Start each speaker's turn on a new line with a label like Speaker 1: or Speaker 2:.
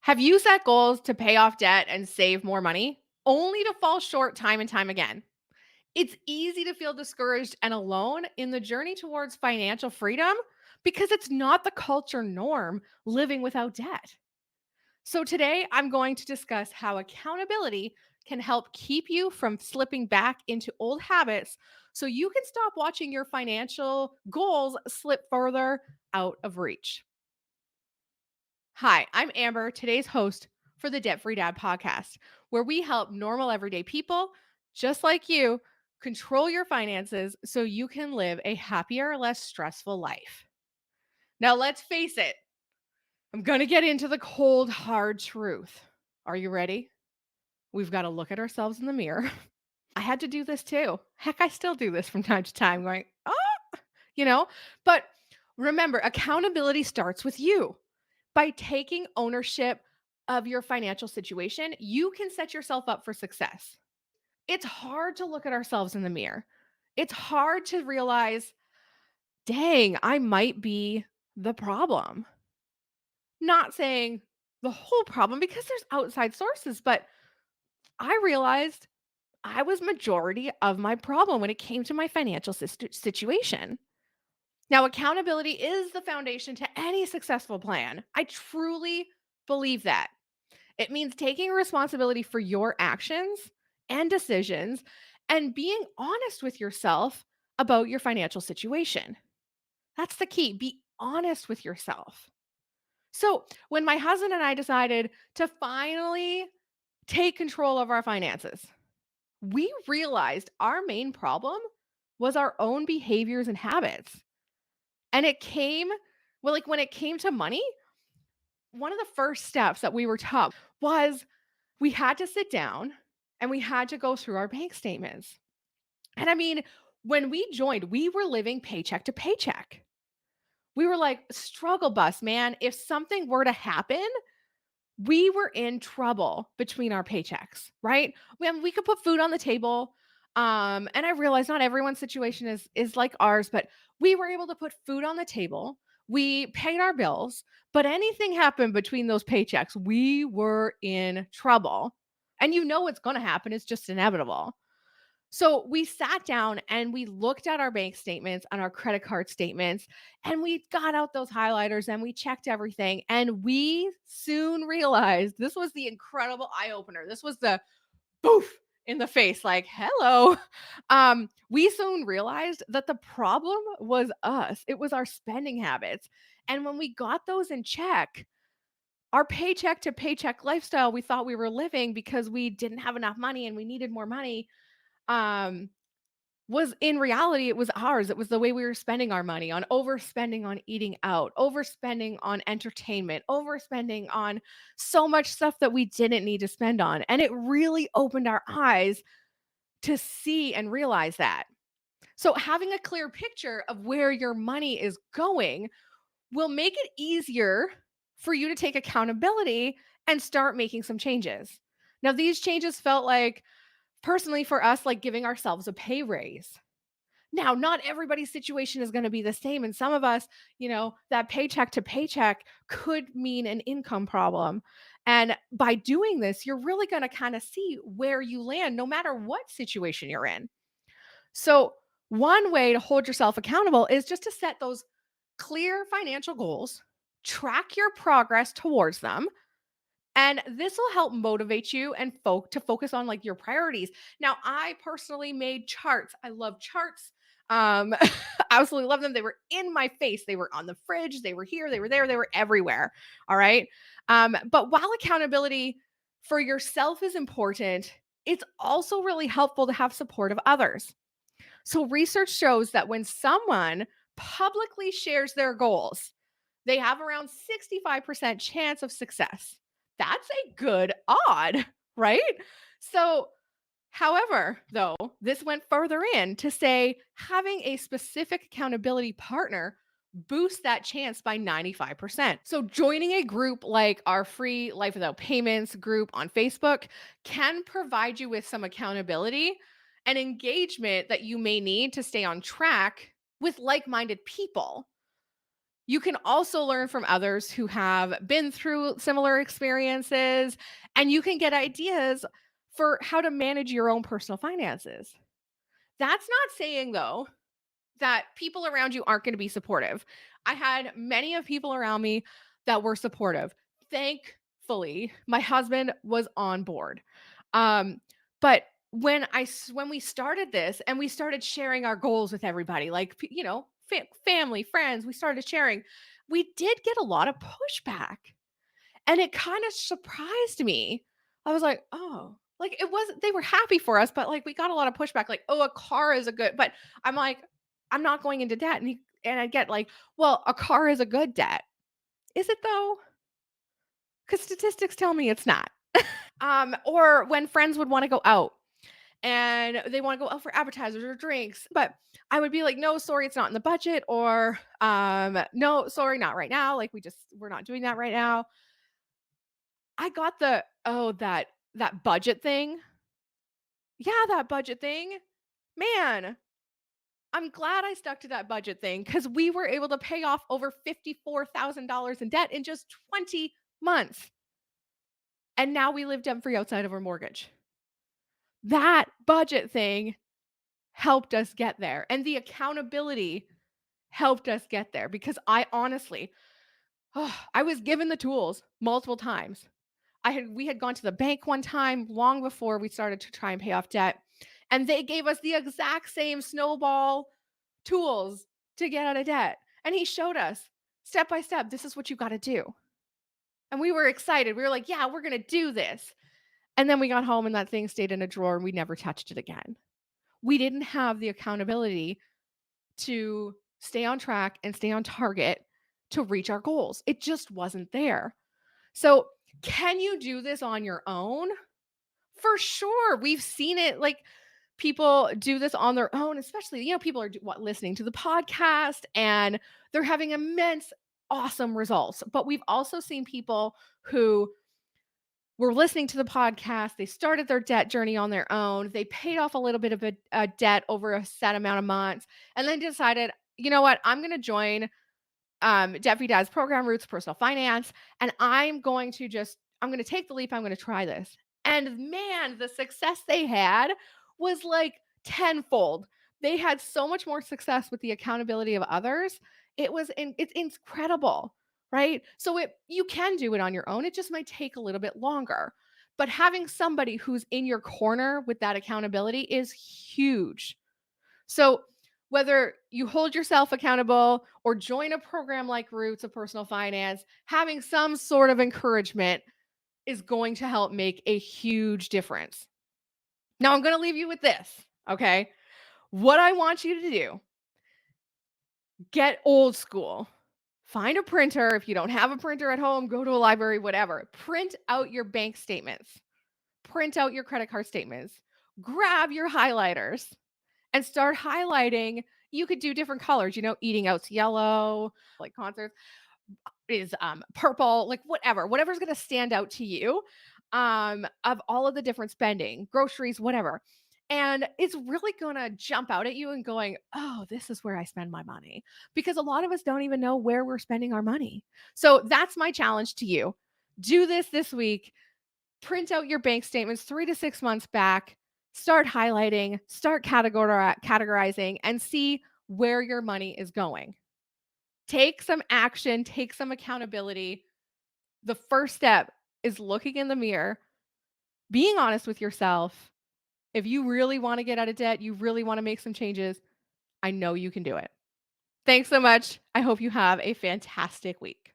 Speaker 1: Have you set goals to pay off debt and save more money, only to fall short time and time again? It's easy to feel discouraged and alone in the journey towards financial freedom because it's not the culture norm living without debt. So, today I'm going to discuss how accountability can help keep you from slipping back into old habits so you can stop watching your financial goals slip further out of reach. Hi, I'm Amber, today's host for the Debt Free Dad podcast, where we help normal everyday people just like you control your finances so you can live a happier, less stressful life. Now, let's face it, I'm going to get into the cold, hard truth. Are you ready? We've got to look at ourselves in the mirror. I had to do this too. Heck, I still do this from time to time, going, oh, you know, but remember, accountability starts with you. By taking ownership of your financial situation, you can set yourself up for success. It's hard to look at ourselves in the mirror. It's hard to realize, dang, I might be the problem. Not saying the whole problem because there's outside sources, but I realized I was majority of my problem when it came to my financial situation. Now, accountability is the foundation to any successful plan. I truly believe that. It means taking responsibility for your actions and decisions and being honest with yourself about your financial situation. That's the key. Be honest with yourself. So, when my husband and I decided to finally take control of our finances, we realized our main problem was our own behaviors and habits. And it came, well, like when it came to money, one of the first steps that we were taught was we had to sit down and we had to go through our bank statements. And I mean, when we joined, we were living paycheck to paycheck. We were like struggle bus, man. If something were to happen, we were in trouble between our paychecks, right? When we could put food on the table. And I realize not everyone's situation is like ours, but we were able to put food on the table. We paid our bills, but anything happened between those paychecks, we were in trouble. And you know what's going to happen, it's just inevitable. So we sat down and we looked at our bank statements and our credit card statements, and we got out those highlighters and we checked everything. And we soon realized this was the incredible eye opener. This was the boof in the face, like, hello. We soon realized that the problem was us, it was our spending habits. And when we got those in check, our paycheck to paycheck lifestyle we thought we were living because we didn't have enough money and we needed more money. Um, was in reality, it was ours. It was the way we were spending our money on overspending on eating out, overspending on entertainment, overspending on so much stuff that we didn't need to spend on. And it really opened our eyes to see and realize that. So, having a clear picture of where your money is going will make it easier for you to take accountability and start making some changes. Now, these changes felt like, personally for us, like giving ourselves a pay raise. Now, not everybody's situation is going to be the same. And some of us, that paycheck to paycheck could mean an income problem. And by doing this, you're really going to kind of see where you land no matter what situation you're in. So, one way to hold yourself accountable is just to set those clear financial goals, track your progress towards them, and this will help motivate you and to focus on like your priorities. Now, I personally made charts. I love charts. Um, absolutely love them. They were in my face. They were on the fridge. They were here. They were there. They were everywhere. All right. But while accountability for yourself is important, it's also really helpful to have support of others. So research shows that when someone publicly shares their goals, they have around 65% chance of success. That's a good odd, right? So, however, though, this went further in to say having a specific accountability partner boosts that chance by 95%. So, joining a group like our free Life Without Payments group on Facebook can provide you with some accountability and engagement that you may need to stay on track with like minded people. You can also learn from others who have been through similar experiences, and you can get ideas for how to manage your own personal finances. That's not saying, though, that people around you aren't going to be supportive. I had many of people around me that were supportive. Thankfully, my husband was on board. Um, but when we started this and we started sharing our goals with everybody, like family, friends, we started sharing. We did get a lot of pushback, and it kind of surprised me. I was like, "Oh." Like, it wasn't they were happy for us, but, like, we got a lot of pushback, like, "Oh, a car is a good," but I'm like, "I'm not going into debt," and I get like, "Well, a car is a good debt." Is it though? Because statistics tell me it's not. Or when friends would wanna go out and they wanna go out for appetizers or drinks, but I would be like, "No, sorry, it's not in the budget," or, "No, sorry, not right now, like, we're not doing that right now." I got the, "Oh, that budget thing?" Yeah, that budget thing. Man, I'm glad I stuck to that budget thing because we were able to pay off over $54,000 in debt in just 20 months. And now we live debt free outside of our mortgage. That budget thing helped us get there. And the accountability helped us get there because I honestly, I was given the tools multiple times. We had gone to the bank one time long before we started to try and pay off debt, and they gave us the exact same snowball tools to get out of debt. And he showed us step by step, this is what you got to do. And we were excited. We were like, yeah, we're going to do this. And then we got home and that thing stayed in a drawer and we never touched it again. We didn't have the accountability to stay on track and stay on target to reach our goals. It just wasn't there. So, can you do this on your own? For sure. We've seen it, like, people do this on their own, especially, people are listening to the podcast and they're having immense, awesome results. But we've also seen people who were listening to the podcast, they started their debt journey on their own, they paid off a little bit of a debt over a set amount of months, and then decided, you know what, I'm going to join Debt Dad's program, Roots Personal Finance, and I'm going to take the leap. I'm going to try this. And man, the success they had was like tenfold. They had so much more success with the accountability of others. It's incredible, right? So you can do it on your own. It just might take a little bit longer. But having somebody who's in your corner with that accountability is huge. So, whether you hold yourself accountable or join a program like Roots of Personal Finance, having some sort of encouragement is going to help make a huge difference. Now, I'm going to leave you with this, okay? What I want you to do, get old school. Find a printer. If you don't have a printer at home, go to a library, whatever. Print out your bank statements, print out your credit card statements, grab your highlighters and start highlighting. You could do different colors, eating out's yellow, like concerts is purple, like whatever's going to stand out to you, of all of the different spending, groceries, whatever. And it's really going to jump out at you and going, oh, this is where I spend my money. Because a lot of us don't even know where we're spending our money. So that's my challenge to you. Do this week. Print out your bank statements 3 to 6 months back, start highlighting, start categorizing, and see where your money is going. Take some action, take some accountability. The first step is looking in the mirror, being honest with yourself. If you really want to get out of debt, you really want to make some changes, I know you can do it. Thanks so much. I hope you have a fantastic week.